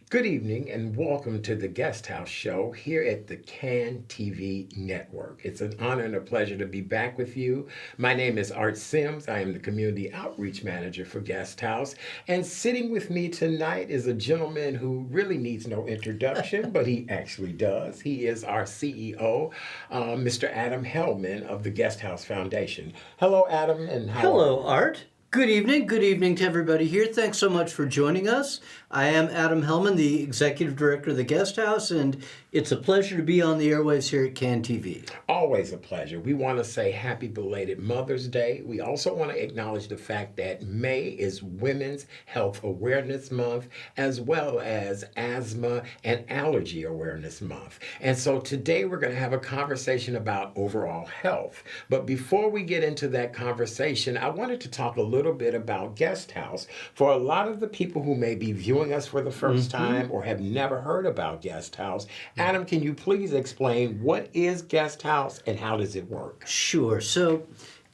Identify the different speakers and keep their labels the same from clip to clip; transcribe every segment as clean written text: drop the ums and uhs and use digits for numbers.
Speaker 1: Good evening and welcome to the Guest House Show here at the CAN TV Network. It's an honor and a pleasure to be back with you. My name is Art Sims. I am the Community Outreach Manager for Guest House. And sitting with me tonight is a gentleman who really needs no introduction, but he actually does. He is our CEO, Mr. Adam Helman of the Guest House Foundation. Hello, Adam, and how are you?
Speaker 2: Hello, Art. Good evening. Good evening to everybody here. Thanks so much for joining us. I am Adam Helman, the Executive Director of the Guest House, and it's a pleasure to be on the airwaves here at CAN TV.
Speaker 1: Always a pleasure. We want to say happy belated Mother's Day. We also want to acknowledge the fact that May is Women's Health Awareness Month, as well as Asthma and Allergy Awareness Month. And so today we're going to have a conversation about overall health. But before we get into that conversation, I wanted to talk a little bit about Guest House. For a lot of the people who may be viewing us for the first time or have never heard about Guest House, Adam, can you please explain what is Guest House and how does it work?
Speaker 2: Sure. So,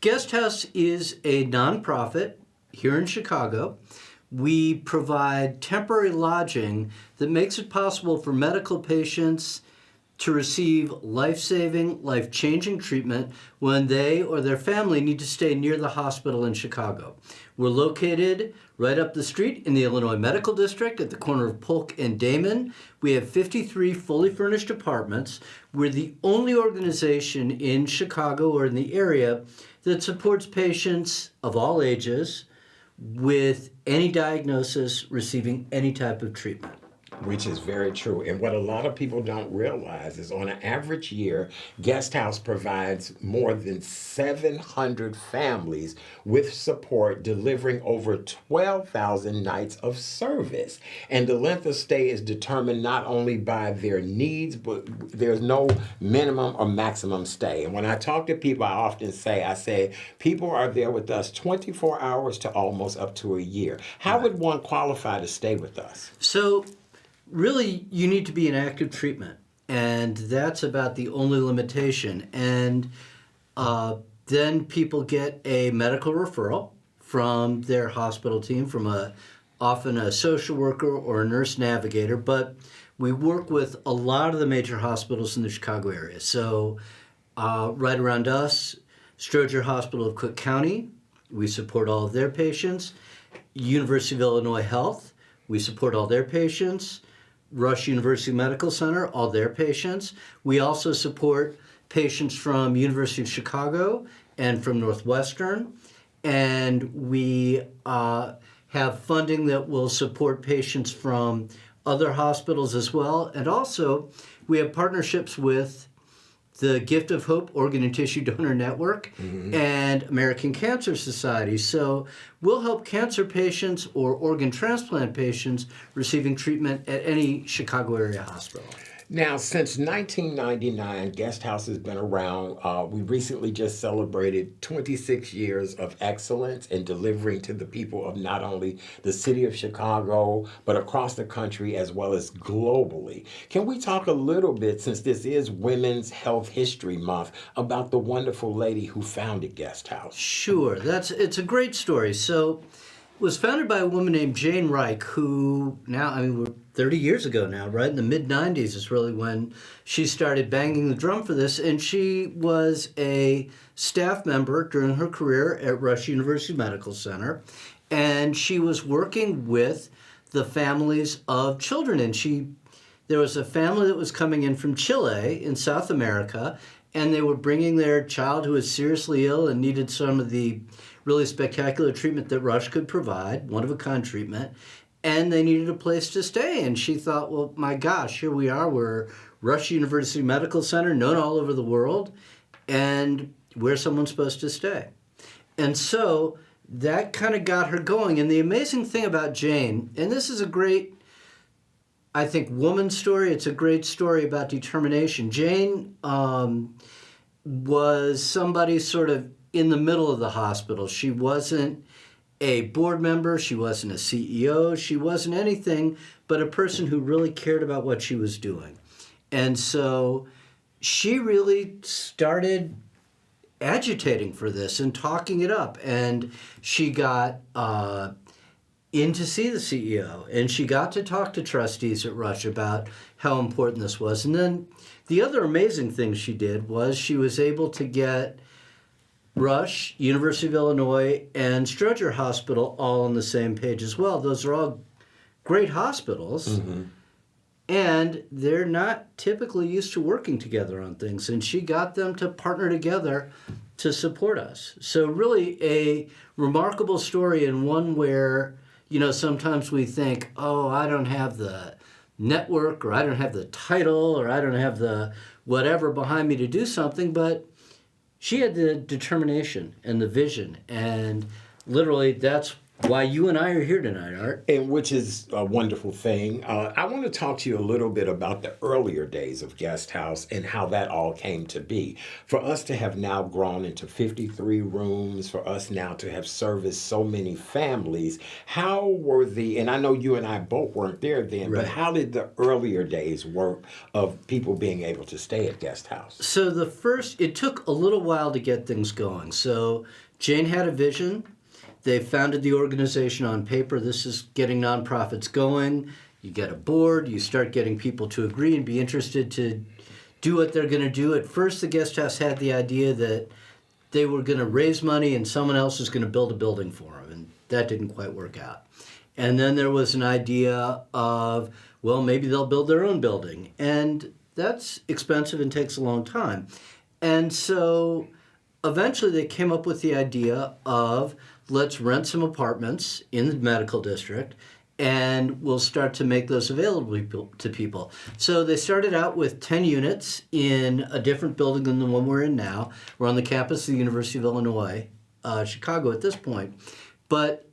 Speaker 2: Guest House is a nonprofit here in Chicago. We provide temporary lodging that makes it possible for medical patients to receive life-saving, life-changing treatment when they or their family need to stay near the hospital in Chicago. We're located right up the street in the Illinois Medical District at the corner of Polk and Damon. We have 53 fully furnished apartments. We're the only organization in Chicago or in the area that supports patients of all ages with any diagnosis receiving any type of treatment.
Speaker 1: Which is very true. And what a lot of people don't realize is on an average year, Guest House provides more than 700 families with support, delivering over 12,000 nights of service. And the length of stay is determined not only by their needs, but there's no minimum or maximum stay. And when I talk to people, I say, people are there with us 24 hours to almost up to a year. How would one qualify to stay with us?
Speaker 2: So, really, you need to be in active treatment, and that's about the only limitation. And then people get a medical referral from their hospital team, from often a social worker or a nurse navigator, but we work with a lot of the major hospitals in the Chicago area. So right around us, Stroger Hospital of Cook County, we support all of their patients. University of Illinois Health, we support all their patients. Rush University Medical Center, all their patients. We also support patients from University of Chicago and from Northwestern. And we have funding that will support patients from other hospitals as well. And also, we have partnerships with the Gift of Hope Organ and Tissue Donor Network and American Cancer Society. So we'll help cancer patients or organ transplant patients receiving treatment at any Chicago area hospital.
Speaker 1: Now, since 1999, Guest House has been around. We recently just celebrated 26 years of excellence in delivering to the people of not only the city of Chicago, but across the country as well as globally. Can we talk a little bit, since this is Women's Health History Month, about the wonderful lady who founded Guest House?
Speaker 2: Sure. It's a great story. So it was founded by a woman named Jane Reich, who we're 30 years ago now, right? In the mid-90s is really when she started banging the drum for this. And she was a staff member during her career at Rush University Medical Center. And she was working with the families of children. And there was a family that was coming in from Chile in South America, and they were bringing their child who was seriously ill and needed some of the really spectacular treatment that Rush could provide, one-of-a-kind treatment, and they needed a place to stay. And she thought, well, my gosh, here we are. We're Rush University Medical Center, known all over the world, and where's someone supposed to stay? And so that kind of got her going. And the amazing thing about Jane, and this is a great, I think, woman story. It's a great story about determination. Jane was somebody sort of in the middle of the hospital. She wasn't a board member. She wasn't a CEO. She wasn't anything but a person who really cared about what she was doing. And so she really started agitating for this and talking it up. And she got in to see the CEO, and she got to talk to trustees at Rush about how important this was. And then the other amazing thing she did was she was able to get Rush, University of Illinois, and Stroger Hospital all on the same page as well. Those are all great hospitals, and they're not typically used to working together on things. And she got them to partner together to support us. So really a remarkable story, and one where, you know, sometimes we think, oh, I don't have the network, or I don't have the title, or I don't have the whatever behind me to do something, but she had the determination and the vision, and literally that's why you and I are here tonight, Art.
Speaker 1: And which is a wonderful thing. I want to talk to you a little bit about the earlier days of Guest House and how that all came to be. For us to have now grown into 53 rooms, for us now to have serviced so many families, how were and I know you and I both weren't there then,
Speaker 2: Right.
Speaker 1: but how did the earlier days work of people being able to stay at Guest House?
Speaker 2: So it took a little while to get things going. So Jane had a vision. They founded the organization on paper. This is getting nonprofits going. You get a board, you start getting people to agree and be interested to do what they're going to do. At first, the Guest House had the idea that they were going to raise money and someone else was going to build a building for them, and that didn't quite work out. And then there was an idea of, well, maybe they'll build their own building, and that's expensive and takes a long time. And so eventually they came up with the idea of, let's rent some apartments in the medical district, and we'll start to make those available to people. So they started out with 10 units in a different building than the one we're in now. We're on the campus of the University of Illinois, Chicago at this point. But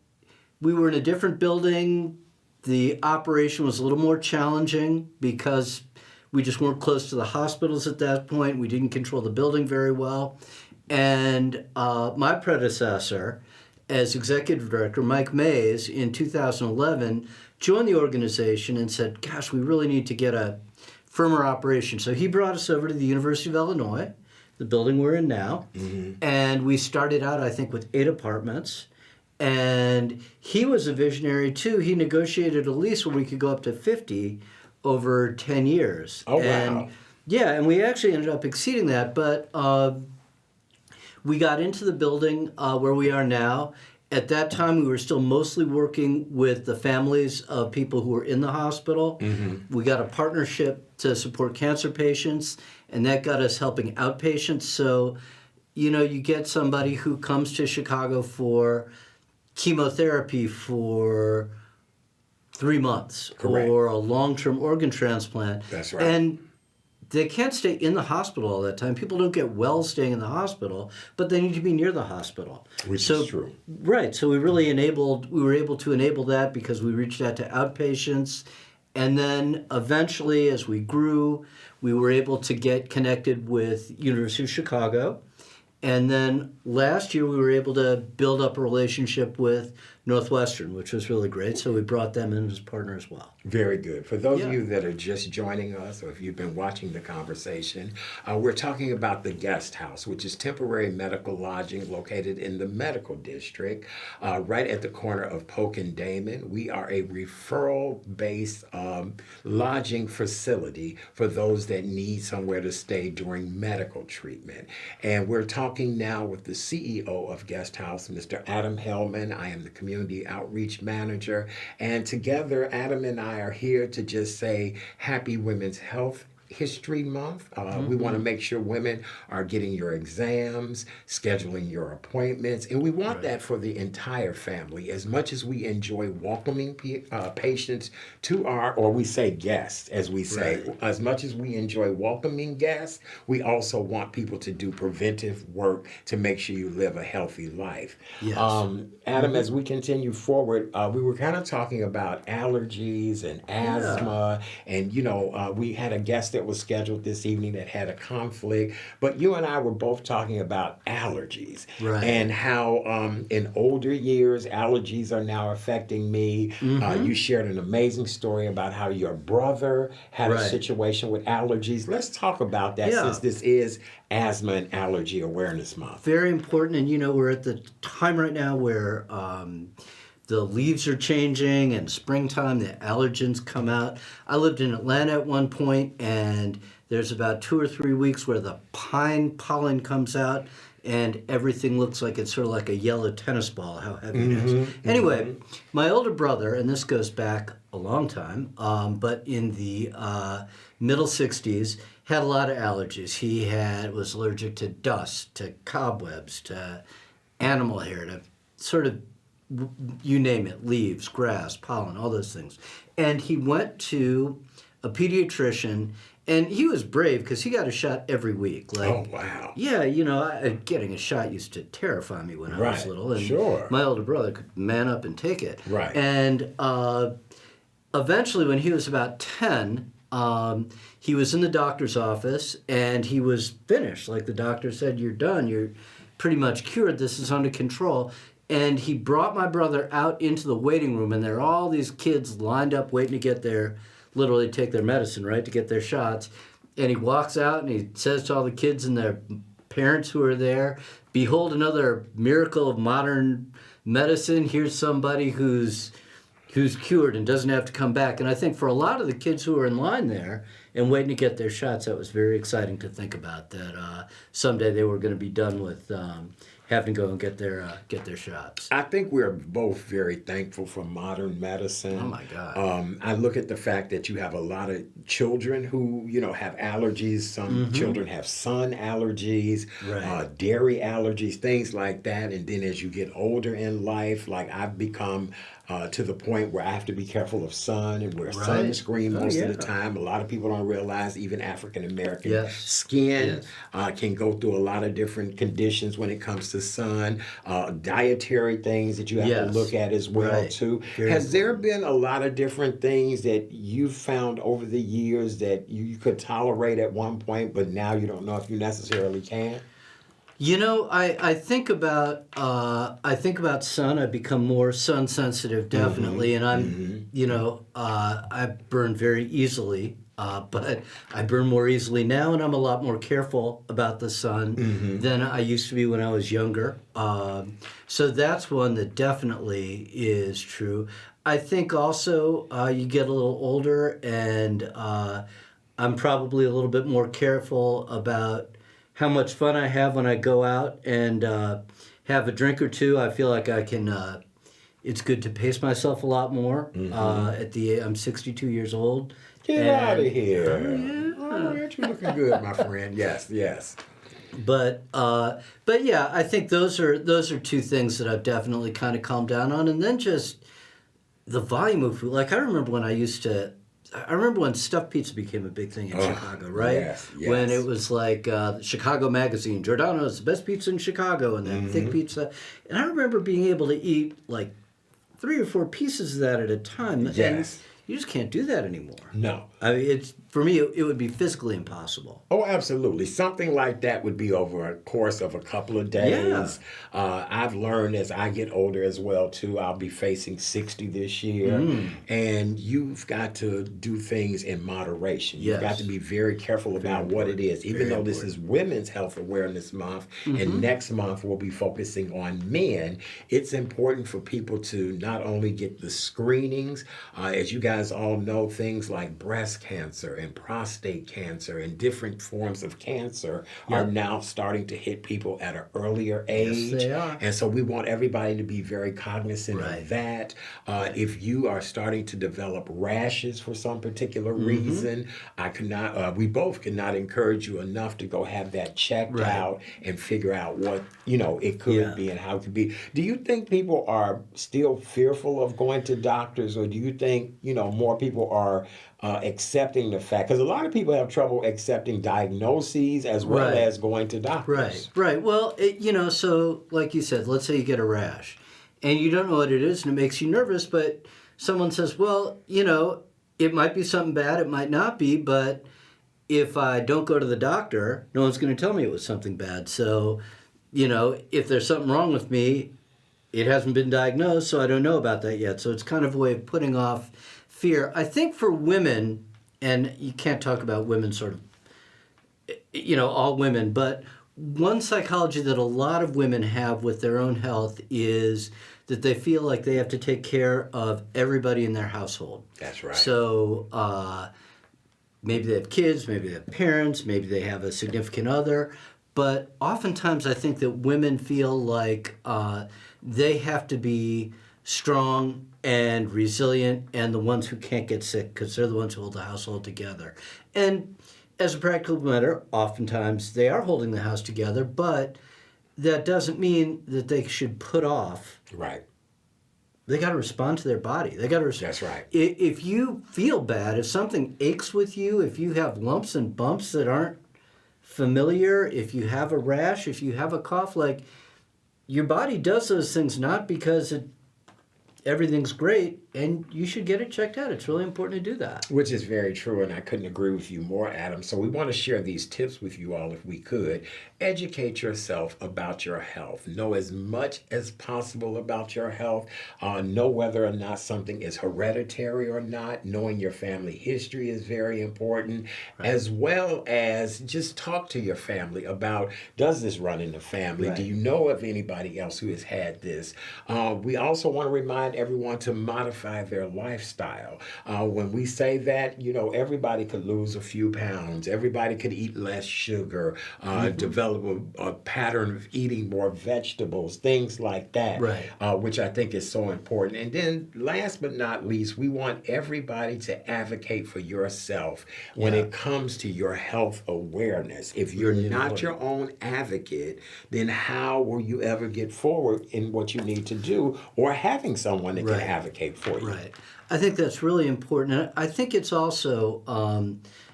Speaker 2: we were in a different building. The operation was a little more challenging because we just weren't close to the hospitals at that point. We didn't control the building very well. And my predecessor, as executive director, Mike Mays, in 2011, joined the organization and said, gosh, we really need to get a firmer operation. So he brought us over to the University of Illinois, the building we're in now, and we started out, I think, with 8 apartments. And he was a visionary, too. He negotiated a lease where we could go up to 50 over 10 years.
Speaker 1: Oh,
Speaker 2: and,
Speaker 1: wow.
Speaker 2: Yeah, and we actually ended up exceeding that, but we got into the building where we are now. At that time, we were still mostly working with the families of people who were in the hospital. We got a partnership to support cancer patients, and that got us helping outpatients. So, you know, you get somebody who comes to Chicago for chemotherapy for 3 months.
Speaker 1: Correct.
Speaker 2: Or a long-term organ transplant.
Speaker 1: That's right.
Speaker 2: And they can't stay in the hospital all that time. People don't get well staying in the hospital, but they need to be near the hospital.
Speaker 1: Which is true.
Speaker 2: Right. So we were able to enable that because we reached out to outpatients. And then eventually, as we grew, we were able to get connected with University of Chicago. And then last year, we were able to build up a relationship with Northwestern, which was really great. So we brought them in as partner as well.
Speaker 1: Very good. For those of you that are just joining us, or if you've been watching the conversation, we're talking about the Guest House, which is temporary medical lodging located in the medical district, right at the corner of Polk and Damon. We are a referral-based lodging facility for those that need somewhere to stay during medical treatment. And we're talking now with the CEO of Guest House, Mr. Adam Helman. I am the Community Outreach Manager. And together, Adam and I are here to just say Happy Women's Health History Month. We want to make sure women are getting your exams, scheduling your appointments, and we want that for the entire family. As much as we enjoy welcoming patients to or we say guests, as we say, as much as we enjoy welcoming guests, we also want people to do preventive work to make sure you live a healthy life.
Speaker 2: Yes.
Speaker 1: Adam, as we continue forward, we were kind of talking about allergies and asthma, and we had a guest that was scheduled this evening that had a conflict, but you and I were both talking about allergies and how in older years allergies are now affecting me. You shared an amazing story about how your brother had a situation with allergies. Let's talk about that since this is Asthma and Allergy Awareness Month.
Speaker 2: Very important, and we're at the time right now where the leaves are changing, and springtime, the allergens come out. I lived in Atlanta at one point, and there's about 2 or 3 weeks where the pine pollen comes out, and everything looks like it's sort of like a yellow tennis ball, how heavy it is. Anyway, my older brother, and this goes back a long time, but in the middle 60s, had a lot of allergies. He was allergic to dust, to cobwebs, to animal hair, to sort of, you name it, leaves, grass, pollen, all those things. And he went to a pediatrician, and he was brave because he got a shot every week. Like,
Speaker 1: Oh, wow.
Speaker 2: yeah, getting a shot used to terrify me when I was little. And
Speaker 1: sure.
Speaker 2: my older brother could man up and take it.
Speaker 1: Right.
Speaker 2: And eventually, when he was about 10, he was in the doctor's office, and he was finished. Like, the doctor said, "You're done. You're pretty much cured. This is under control." And he brought my brother out into the waiting room, and there are all these kids lined up waiting to get literally take their medicine, right, to get their shots. And he walks out and he says to all the kids and their parents who are there, "Behold another miracle of modern medicine. Here's somebody who's cured and doesn't have to come back." And I think for a lot of the kids who were in line there and waiting to get their shots, that was very exciting to think about, that someday they were going to be done with having to go and get their shots.
Speaker 1: I think we're both very thankful for modern medicine.
Speaker 2: Oh my God.
Speaker 1: I look at the fact that you have a lot of children who, have allergies. Some children have sun allergies,
Speaker 2: Right.
Speaker 1: dairy allergies, things like that. And then as you get older in life, like I've become to the point where I have to be careful of sun and wear
Speaker 2: Right.
Speaker 1: sunscreen most
Speaker 2: yeah.
Speaker 1: of the time. A lot of people don't realize even African American
Speaker 2: Yes.
Speaker 1: skin
Speaker 2: Yes.
Speaker 1: can go through a lot of different conditions when it comes to sun. Dietary things that you have to
Speaker 2: Yes.
Speaker 1: look at as well
Speaker 2: Right.
Speaker 1: too.
Speaker 2: Very
Speaker 1: Has there been a lot of different things that you've found over the years that you could tolerate at one point, but now you don't know if you necessarily can?
Speaker 2: I think about sun. I've become more sun sensitive, definitely, and I'm I burn very easily, but I burn more easily now, and I'm a lot more careful about the sun than I used to be when I was younger. So that's one that definitely is true. I think also you get a little older, and I'm probably a little bit more careful about how much fun I have when I go out and have a drink or two. I feel like I can. It's good to pace myself a lot more. I'm 62 years old.
Speaker 1: Get out of here!
Speaker 2: Oh, yeah.
Speaker 1: Oh, aren't you looking good, my friend? Yes, yes.
Speaker 2: But yeah, I think those are two things that I've definitely kind of calmed down on, and then just the volume of food. Like I remember when stuffed pizza became a big thing in Chicago, right?
Speaker 1: Yes, yes.
Speaker 2: When it was like Chicago Magazine, Giordano's the best pizza in Chicago, and that thick pizza. And I remember being able to eat like 3 or 4 pieces of that at a time.
Speaker 1: Yes.
Speaker 2: And you just can't do that anymore.
Speaker 1: No.
Speaker 2: I mean, for me, it would be physically impossible.
Speaker 1: Oh, absolutely. Something like that would be over a course of a couple of days.
Speaker 2: Yeah.
Speaker 1: I've learned as I get older as well, too. I'll be facing 60 this year. And you've got to do things in moderation. You've got to be very careful about what it is. Even though this is Women's Health Awareness Month, and next month we'll be focusing on men, it's important for people to not only get the screenings, as you guys all know, things like breast cancer and prostate cancer and different forms of cancer are now starting to hit people at an earlier age.
Speaker 2: Yes, they are.
Speaker 1: And so we want everybody to be very cognizant of that. If you are starting to develop rashes for some particular reason, we both cannot encourage you enough to go have that checked out and figure out what, it could be and how it could be. Do you think people are still fearful of going to doctors, or do you think, more people are accepting the fact, because a lot of people have trouble accepting diagnoses as well as going to doctors.
Speaker 2: Right. Well, so like you said, let's say you get a rash and you don't know what it is and it makes you nervous, but someone says, well, it might be something bad, it might not be, but if I don't go to the doctor, no one's going to tell me it was something bad. So, if there's something wrong with me, it hasn't been diagnosed, so I don't know about that yet. So it's kind of a way of putting off fear. I think for women, and you can't talk about women sort of, all women, but one psychology that a lot of women have with their own health is that they feel like they have to take care of everybody in their household.
Speaker 1: That's right.
Speaker 2: So maybe they have kids, maybe they have parents, maybe they have a significant other. But oftentimes I think that women feel like they have to be strong and resilient and the ones who can't get sick because they're the ones who hold the household together. And as a practical matter, oftentimes they are holding the house together, but that doesn't mean that they should put off.
Speaker 1: Right.
Speaker 2: They got to respond to their body. They got to.
Speaker 1: That's right.
Speaker 2: If you feel bad, if something aches with you, if you have lumps and bumps that aren't familiar, if you have a rash, if you have a cough, like your body does those things not because everything's great, and you should get it checked out. It's really important to do that.
Speaker 1: Which is very true, and I couldn't agree with you more, Adam. So we want to share these tips with you all if we could. Educate yourself about your health. Know as much as possible about your health. Know whether or not something is hereditary or not. Knowing your family history is very important, right. As well as just talk to your family about, does this run in the family? Right. Do you know of anybody else who has had this? We also want to remind everyone to modify their lifestyle. When we say that, everybody could lose a few pounds. Everybody could eat less sugar, develop a pattern of eating more vegetables, things like that, right. Which I think is so important. And then last but not least, we want everybody to advocate for yourself when it comes to your health awareness. If you're not your own advocate, then how will you ever get forward in what you need to do or having someone that can advocate for you?
Speaker 2: Right. I think that's really important. I think it's also,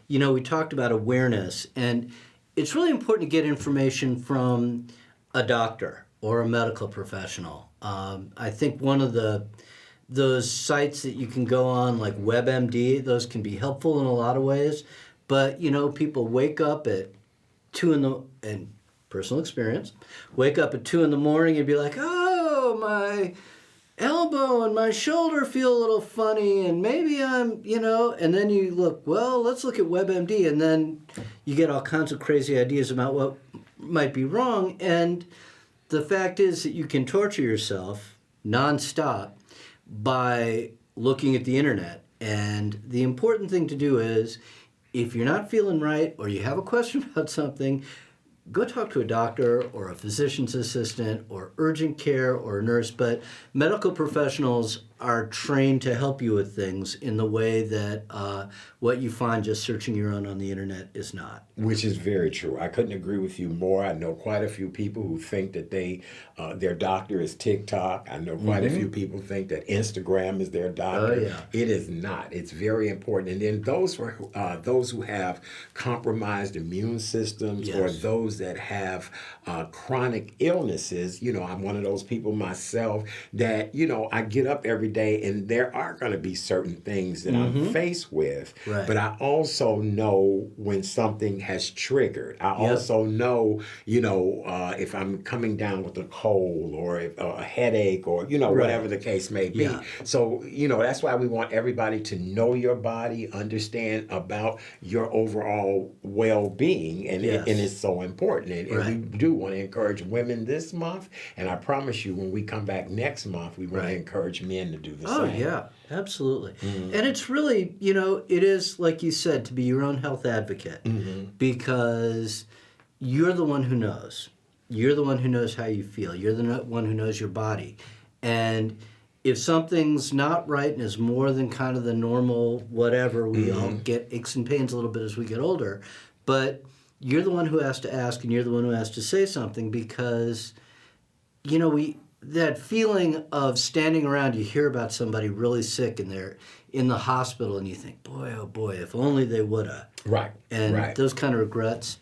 Speaker 2: we talked about awareness, and it's really important to get information from a doctor or a medical professional. I think one of those sites that you can go on, like WebMD, those can be helpful in a lot of ways. But, people wake up at 2 and personal experience, wake up at 2 in the morning and be like, oh, my elbow and my shoulder feel a little funny, and maybe I'm, and then you look, well, let's look at WebMD, and then you get all kinds of crazy ideas about what might be wrong. And the fact is that you can torture yourself nonstop by looking at the internet. And the important thing to do is, if you're not feeling right or you have a question about something, go talk to a doctor or a physician's assistant or urgent care or a nurse. But medical professionals are trained to help you with things in the way that what you find just searching your own on the internet is not.
Speaker 1: Which is very true. I couldn't agree with you more. I know quite a few people who think that their doctor is TikTok. I know quite a few people think that Instagram is their doctor.
Speaker 2: Oh, yeah.
Speaker 1: It is not. It's very important. And then those who have compromised immune systems, or those that have chronic illnesses, I'm one of those people myself that, I get up every day and there are going to be certain things that I'm faced with. Right. But I also know when something has triggered. I also know, if I'm coming down with a cold or a headache or, whatever the case may be. Yeah. So, that's why we want everybody to know your body, understand about your overall well-being, and it's so important. And we do want to encourage women this month, and I promise you when we come back next month, we want to encourage men to do the same.
Speaker 2: Oh, yeah, absolutely. Mm-hmm. And it's really, it is, like you said, to be your own health advocate, because you're the one who knows. You're the one who knows how you feel. You're the one who knows your body. And if something's not right and is more than kind of the normal whatever, we all get aches and pains a little bit as we get older, but you're the one who has to ask and you're the one who has to say something, because, that feeling of standing around, you hear about somebody really sick and they're in the hospital and you think, boy, oh boy, if only they woulda.
Speaker 1: Right.
Speaker 2: And those kind of regrets.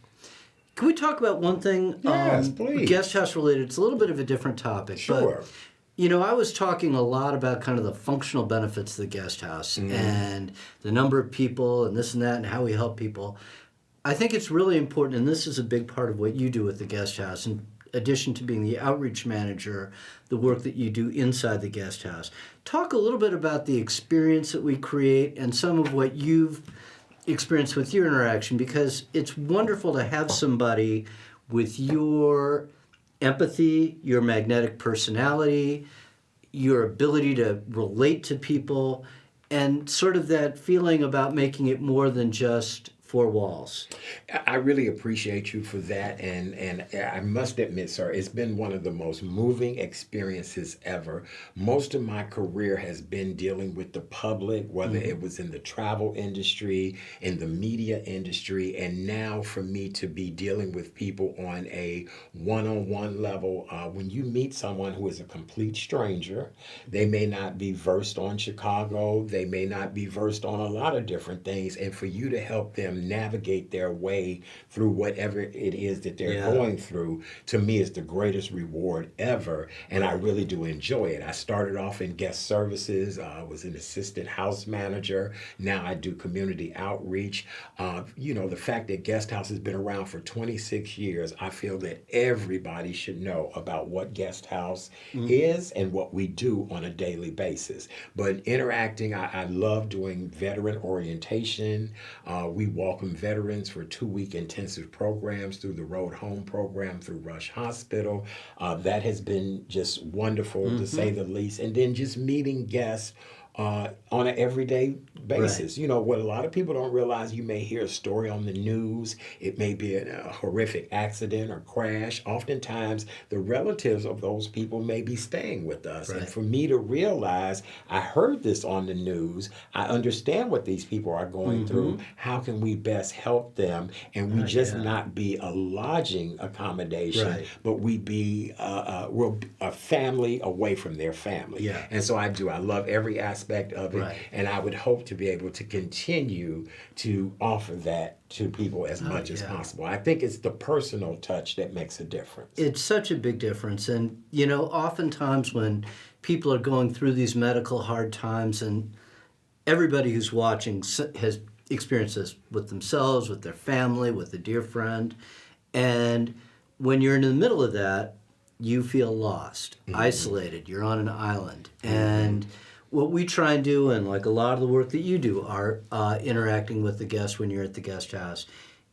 Speaker 2: Can we talk about one thing?
Speaker 1: Yes, please.
Speaker 2: Guest house related. It's a little bit of a different topic.
Speaker 1: Sure.
Speaker 2: But, I was talking a lot about kind of the functional benefits of the guest house and the number of people and this and that and how we help people. I think it's really important, and this is a big part of what you do with the guest house, in addition to being the outreach manager, the work that you do inside the guest house. Talk a little bit about the experience that we create and some of what you've experienced with your interaction, because it's wonderful to have somebody with your empathy, your magnetic personality, your ability to relate to people, and sort of that feeling about making it more than just four walls.
Speaker 1: I really appreciate you for that, and I must admit, sir, it's been one of the most moving experiences ever. Most of my career has been dealing with the public, whether it was in the travel industry, in the media industry, and now for me to be dealing with people on a one-on-one level. When you meet someone who is a complete stranger, they may not be versed on Chicago, they may not be versed on a lot of different things, and for you to help them navigate their way through whatever it is that they're going through, to me is the greatest reward ever, and I really do enjoy it. I started off in guest services. I was an assistant house manager. Now I do community outreach. The fact that Guest House has been around for 26 years, I feel that everybody should know about what Guest House is and what we do on a daily basis. But interacting, I love doing veteran orientation. We welcome veterans for 2-week intensive programs through the Road Home program through Rush Hospital. That has been just wonderful to say the least. And then just meeting guests on an everyday basis.
Speaker 2: Right.
Speaker 1: What a lot of people don't realize, you may hear a story on the news. It may be a horrific accident or crash. Oftentimes, the relatives of those people may be staying with us.
Speaker 2: Right.
Speaker 1: And for me to realize, I heard this on the news, I understand what these people are going through. How can we best help them? And we just not be a lodging accommodation, but we be we're a family away from their family.
Speaker 2: Yeah.
Speaker 1: And so I love every aspect of it, and I would hope to be able to continue to offer that to people as much as possible. I think it's the personal touch that makes a difference.
Speaker 2: It's such a big difference. And, oftentimes when people are going through these medical hard times, and everybody who's watching has experienced this with themselves, with their family, with a dear friend. And when you're in the middle of that, you feel lost, isolated. You're on an island. And what we try and do, and like a lot of the work that you do, are interacting with the guests when you're at the guest house,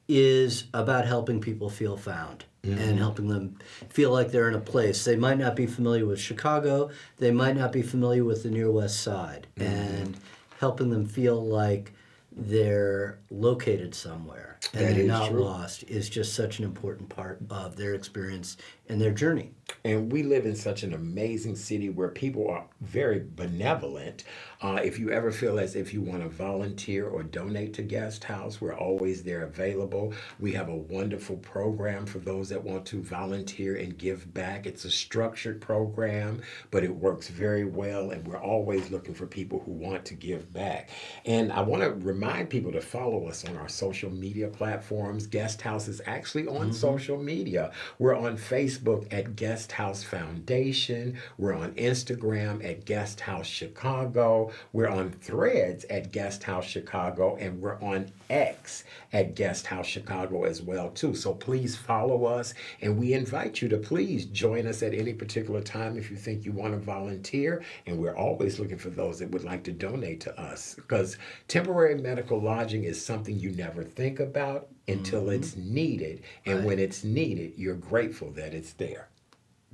Speaker 2: is about helping people feel found and helping them feel like they're in a place. They might not be familiar with Chicago. They might not be familiar with the Near West Side. And helping them feel like they're located somewhere and they're not lost is just such an important part of their experience and their journey.
Speaker 1: And we live in such an amazing city where people are very benevolent. If you ever feel as if you want to volunteer or donate to Guest House, we're always there available. We have a wonderful program for those that want to volunteer and give back. It's a structured program, but it works very well, and we're always looking for people who want to give back. And I want to remind people to follow us on our social media platforms. Guest House is actually on social media. We're on Facebook at Guest House Foundation. We're on Instagram at Guest House Chicago. We're on Threads at Guest House Chicago, and we're on X at Guest House Chicago as well too. So please follow us, and we invite you to please join us at any particular time if you think you want to volunteer. And we're always looking for those that would like to donate to us, because temporary medical lodging is something you never think about until it's needed. And when it's needed, you're grateful that it's there.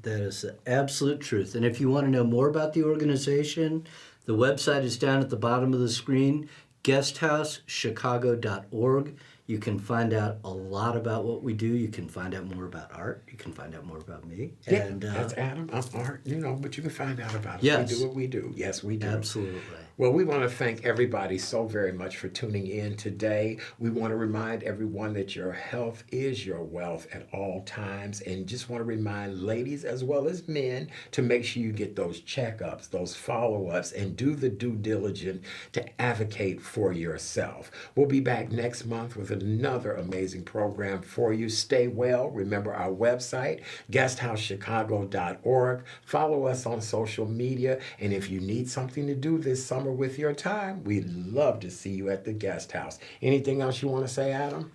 Speaker 2: That is the absolute truth. And if you want to know more about the organization, the website is down at the bottom of the screen, guesthousechicago.org. You can find out a lot about what we do. You can find out more about Art. You can find out more about me.
Speaker 1: Yeah,
Speaker 2: and
Speaker 1: that's Adam. I'm Art, but you can find out about us.
Speaker 2: Yes.
Speaker 1: We do what we do. Yes, we do.
Speaker 2: Absolutely.
Speaker 1: Well, we want to thank everybody so very much for tuning in today. We want to remind everyone that your health is your wealth at all times, and just want to remind ladies as well as men to make sure you get those checkups, those follow-ups, and do the due diligence to advocate for yourself. We'll be back next month with another amazing program for you. Stay well. Remember our website, guesthousechicago.org. Follow us on social media, and if you need something to do this summer with your time, we'd love to see you at the Guest House. Anything else you want to say, Adam?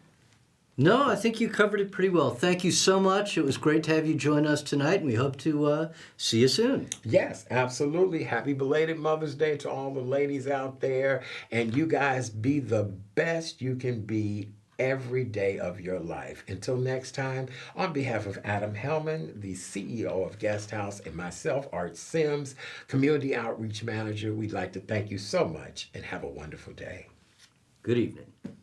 Speaker 2: No, I think you covered it pretty well. Thank you so much. It was great to have you join us tonight, and we hope to see you soon.
Speaker 1: Yes, absolutely. Happy belated Mother's Day to all the ladies out there. And you guys be the best you can be every day of your life. Until next time, on behalf of Adam Helman, the CEO of Guest House, and myself, Art Sims, Community Outreach Manager, we'd like to thank you so much and have a wonderful day.
Speaker 2: Good evening.